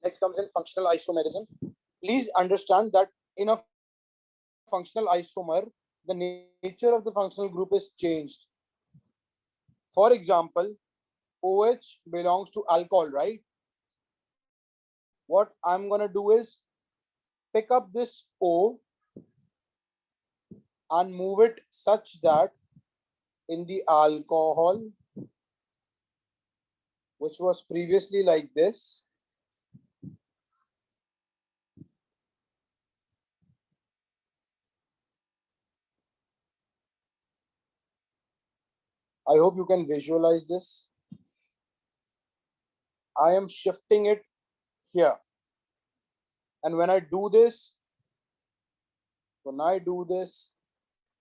Next comes in functional isomerism. Please understand that in a functional isomer, the nature of the functional group is changed. For example, OH belongs to alcohol, right? What I'm gonna do is pick up this O and move it such that in the alcohol, which was previously like this, I hope you can visualize this. I am shifting it here. And when I do this,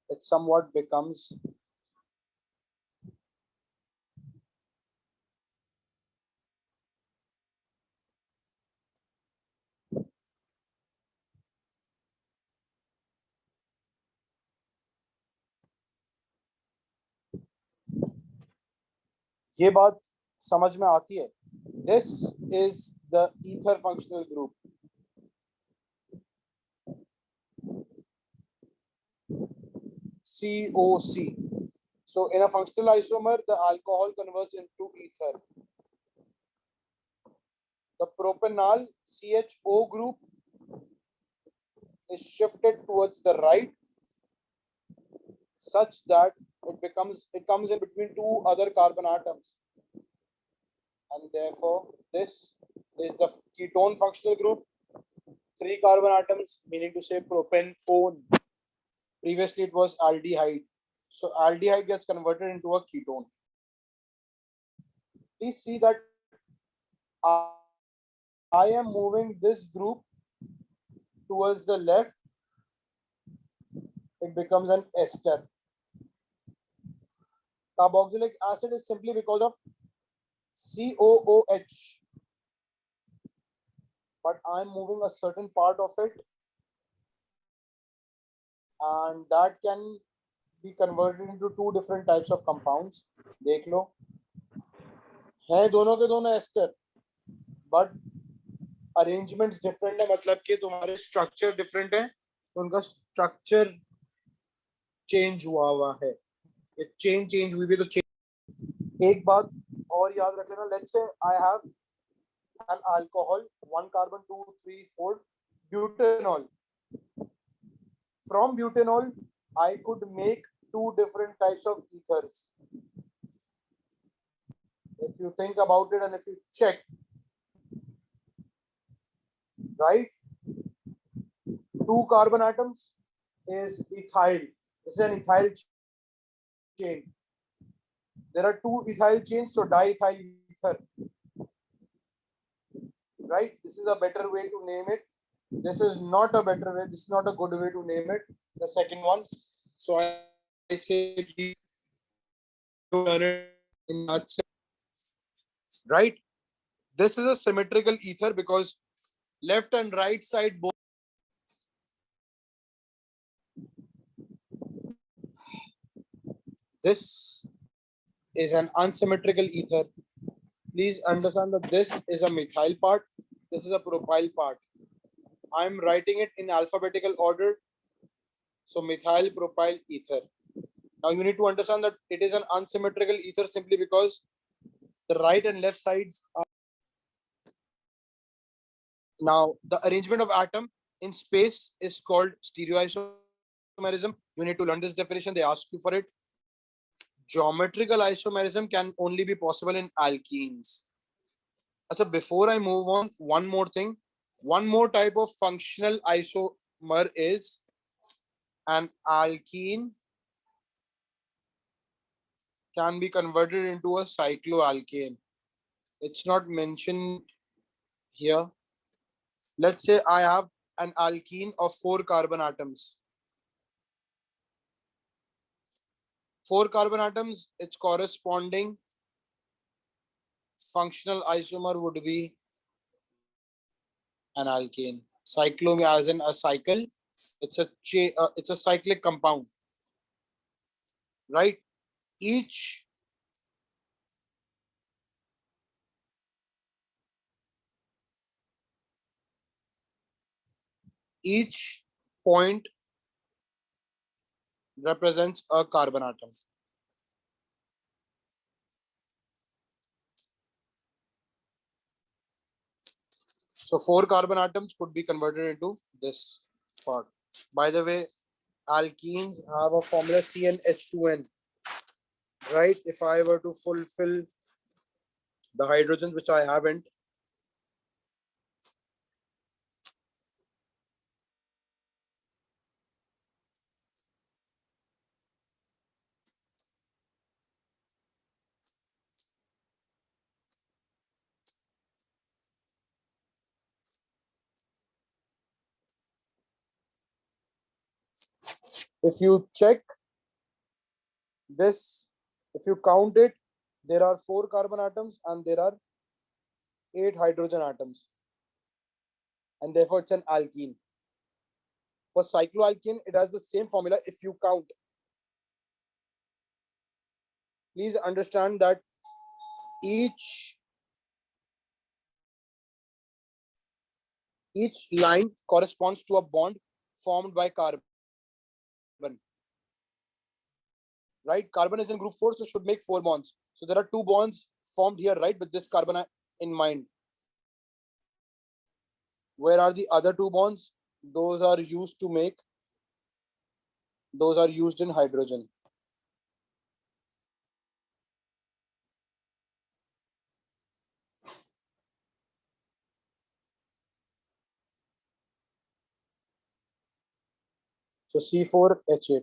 it somewhat becomes ये बात समझ में आती है. This is the ether functional group. COC. So in a functional isomer, the alcohol converts into ether. The propanol CHO group is shifted towards the right such that it comes in between two other carbon atoms. And therefore, this is the ketone functional group. 3 carbon atoms, meaning to say propanone. Previously, it was aldehyde. So aldehyde gets converted into a ketone. Please see that I am moving this group towards the left. It becomes an ester. Carboxylic acid is simply because of COOH. But I'm moving a certain part of it, and that can be converted into two different types of compounds. देख लो, हैं दोनों के दोनों ester, but arrangements different है, मतलब कि तुम्हारे structure different है, तो उनका structure change हुआ है. change हुई भी तो change. एक बात और याद रख लेना. Let's say I have an alcohol, 1 carbon, 2, 3, 4, butanol. From butanol, I could make two different types of ethers. If you think about it and if you check, right? 2 carbon atoms is ethyl. This is an ethyl chain. There are 2 ethyl chains, so diethyl ether. Right? This is a better way to name it. This is not a better way. This is not a good way to name it. The second one. So I say please learn it in that sense. Right? This is a symmetrical ether because left and right side both. This is an unsymmetrical ether. Please understand that this is a methyl part. This is a propyl part. I'm writing it in alphabetical order. So methyl propyl ether. Now you need to understand that it is an unsymmetrical ether simply because the right and left sides are. Now the arrangement of atom in space is called stereoisomerism. You need to learn this definition. They ask you for it. Geometrical isomerism can only be possible in alkenes. So before I move on, one more thing. One more type of functional isomer is an alkene can be converted into a cycloalkane. It's not mentioned here. Let's say I have an alkene of 4 carbon atoms. 4 carbon atoms, its corresponding functional isomer would be an alkane. Cyclo as in a cycle. It's a cyclic compound, right? Each each point represents a carbon atom. So 4 carbon atoms could be converted into this part. By the way, alkenes have a formula CnH2n, right? If I were to fulfill the hydrogens, which I haven't, if you check this, if you count it, there are 4 carbon atoms and there are 8 hydrogen atoms, and therefore it's an alkene. For cycloalkene, it has the same formula if you count. Please understand that each line corresponds to a bond formed by carbon. Right? Carbon is in group 4, so should make 4 bonds. So there are 2 bonds formed here, right, with this carbon in mind. Where are the other 2 bonds? Those are used to make, those are used in hydrogen. So C4H8.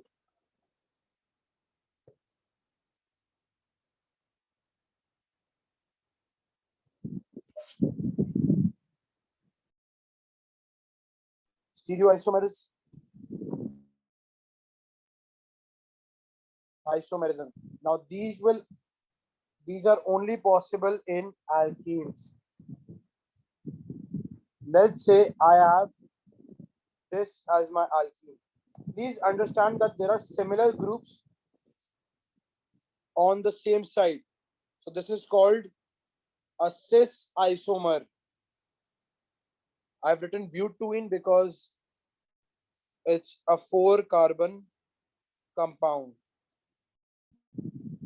Stereoisomerism. Isomerism. Now these are only possible in alkenes. Let's say I have this as my alkene. Please understand that there are similar groups on the same side. So this is called a cis isomer. I've written butene because it's a 4 carbon compound.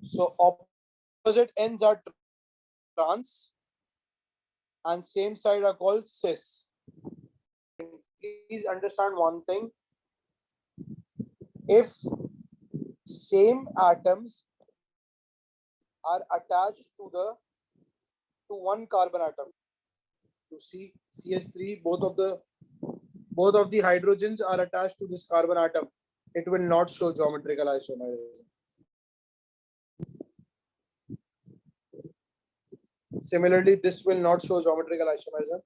So opposite ends are trans and same side are called cis. Please understand one thing. If same atoms are attached to one carbon atom, you see CH3, both of the hydrogens are attached to this carbon atom, it will not show geometrical isomerism. Similarly, this will not show geometrical isomerism,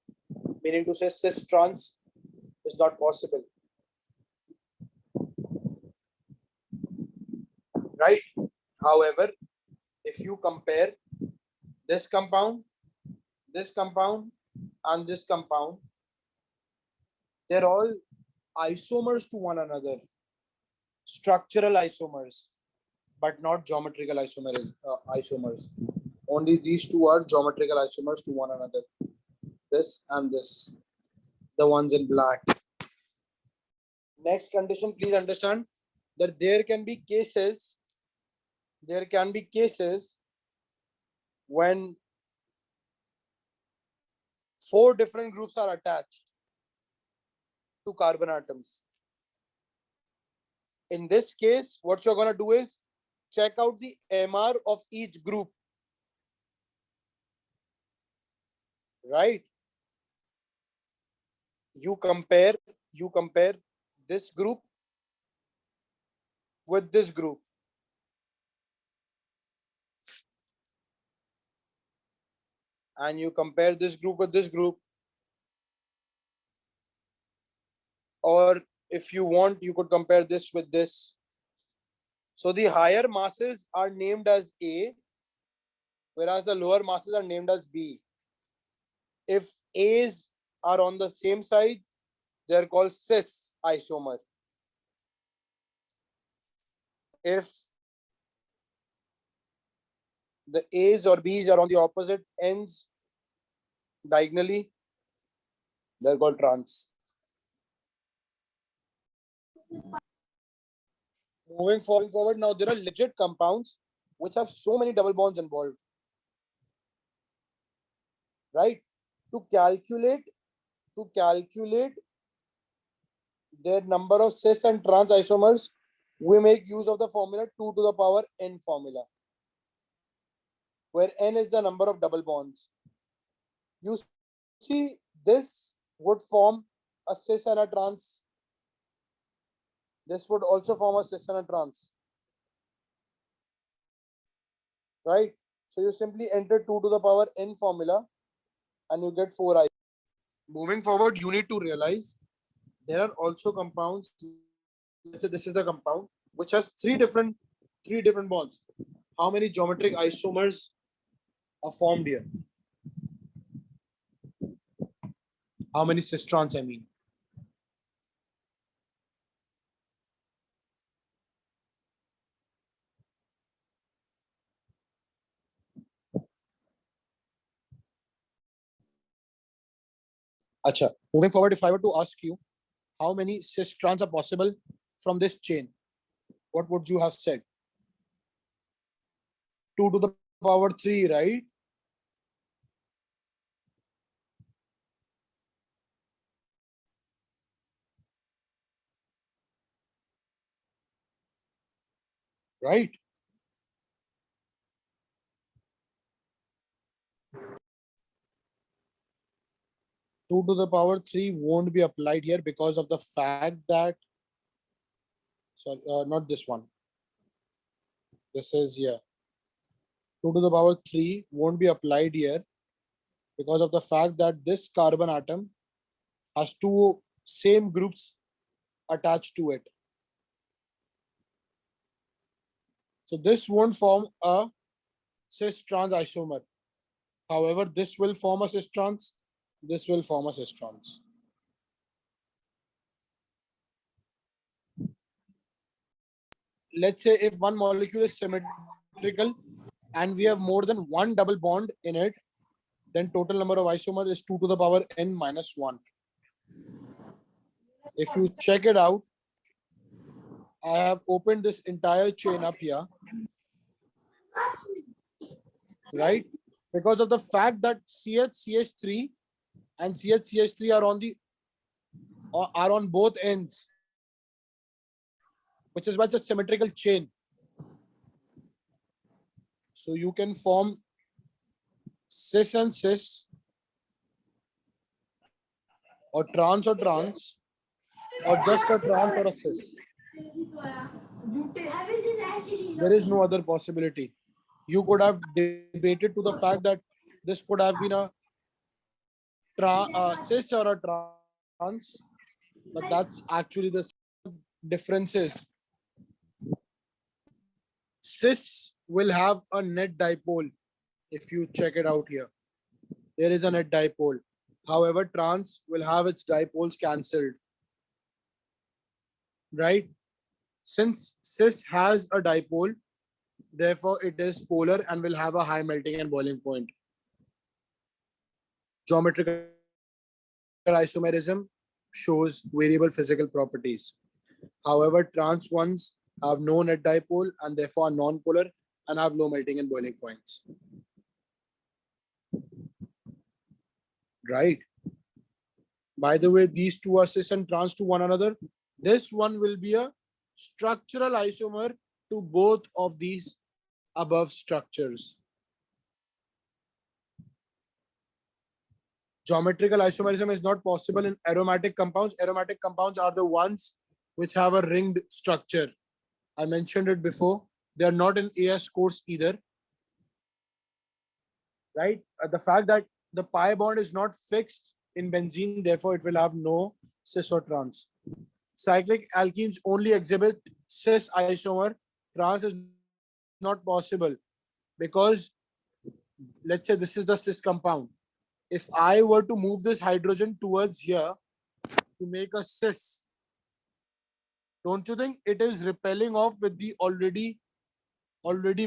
meaning to say cis trans is not possible. Right? However, if you compare this compound, and this compound, they're all isomers to one another, structural isomers, but not geometrical isomers. Only these two are geometrical isomers to one another. This and this, the ones in black. Next condition, please understand that there can be cases when 4 different groups are attached to carbon atoms. In this case, what you're going to do is check out the MR of each group. Right? You compare this group with this group. And you compare this group with this group. Or if you want, you could compare this with this. So the higher masses are named as A, whereas the lower masses are named as B. If A's are on the same side, they're called cis isomer. If the A's or B's are on the opposite ends diagonally, they're called trans. Moving forward, now there are legit compounds which have so many double bonds involved, right? To calculate their number of cis and trans isomers, we make use of the formula 2 to the power n formula, where n is the number of double bonds. You see, this would form a cis and a trans. This would also form a cis and a trans, right? So you simply enter 2 to the power n formula and you get 4 I. Moving forward, you need to realize there are also compounds. Let's say this is the compound which has three different bonds. How many geometric isomers are formed here? How many cis trans, I mean? Acha. Moving forward, if I were to ask you how many cis trans are possible from this chain, what would you have said? 2 to the power 3, right? Right? 2 to the power 3 won't be applied here because of the fact that, sorry, not this one. This is here. 2 to the power 3 won't be applied here because of the fact that this carbon atom has two same groups attached to it. So this won't form a cis trans isomer. However, this will form a cis trans. This will form a cis trans. Let's say if one molecule is symmetrical and we have more than one double bond in it, then total number of isomers is 2 to the power n minus 1. If you check it out, I have opened this entire chain up here, right? Because of the fact that CH3 and CH3 are on both ends, which is why it's a symmetrical chain. So you can form cis and cis, or trans, or just a trans or a cis. There is no other possibility. You could have debated to the fact that this could have been a cis or a trans, but that's actually the differences. Cis will have a net dipole. If you check it out here, there is a net dipole. However, trans will have its dipoles cancelled, right? Since cis has a dipole, therefore it is polar and will have a high melting and boiling point. Geometrical isomerism shows variable physical properties. However, trans ones have no net dipole and therefore are non-polar and have low melting and boiling points. Right? By the way, these two are cis and trans to one another. This one will be a structural isomer to both of these above structures. Geometrical isomerism is not possible in aromatic compounds. Aromatic compounds are the ones which have a ringed structure. I mentioned it before. They are not in AS course either. Right? The fact that the pi bond is not fixed in benzene, therefore it will have no cis or trans. Cyclic alkenes only exhibit cis isomer. Trans is not possible because, let's say this is the cis compound. If I were to move this hydrogen towards here to make a cis, don't you think it is repelling off with the already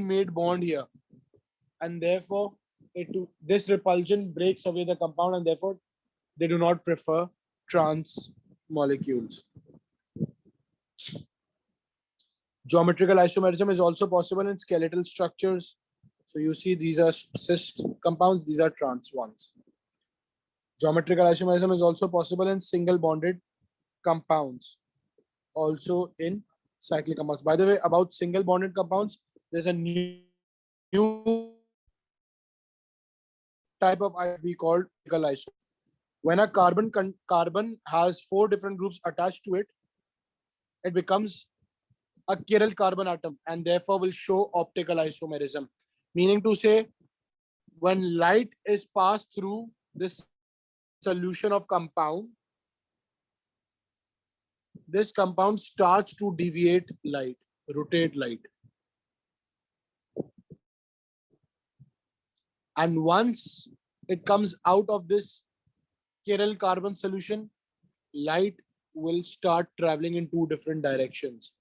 made bond here? And therefore, this repulsion breaks away the compound, and therefore they do not prefer trans molecules. Geometrical isomerism is also possible in skeletal structures. So you see these are cis compounds, these are trans ones. Geometrical isomerism is also possible in single bonded compounds, also in cyclic compounds. By the way, about single bonded compounds, there's a new type of we called isomer. When a carbon has 4 different groups attached to it, it becomes a chiral carbon atom and therefore will show optical isomerism. Meaning to say, when light is passed through this solution of compound, this compound starts to deviate light, rotate light. And once it comes out of this chiral carbon solution, light will start traveling in 2 different directions.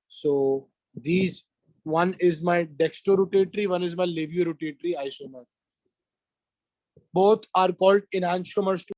So these, one is my dextrorotatory, one is my levorotatory isomer. Both are called enantiomers.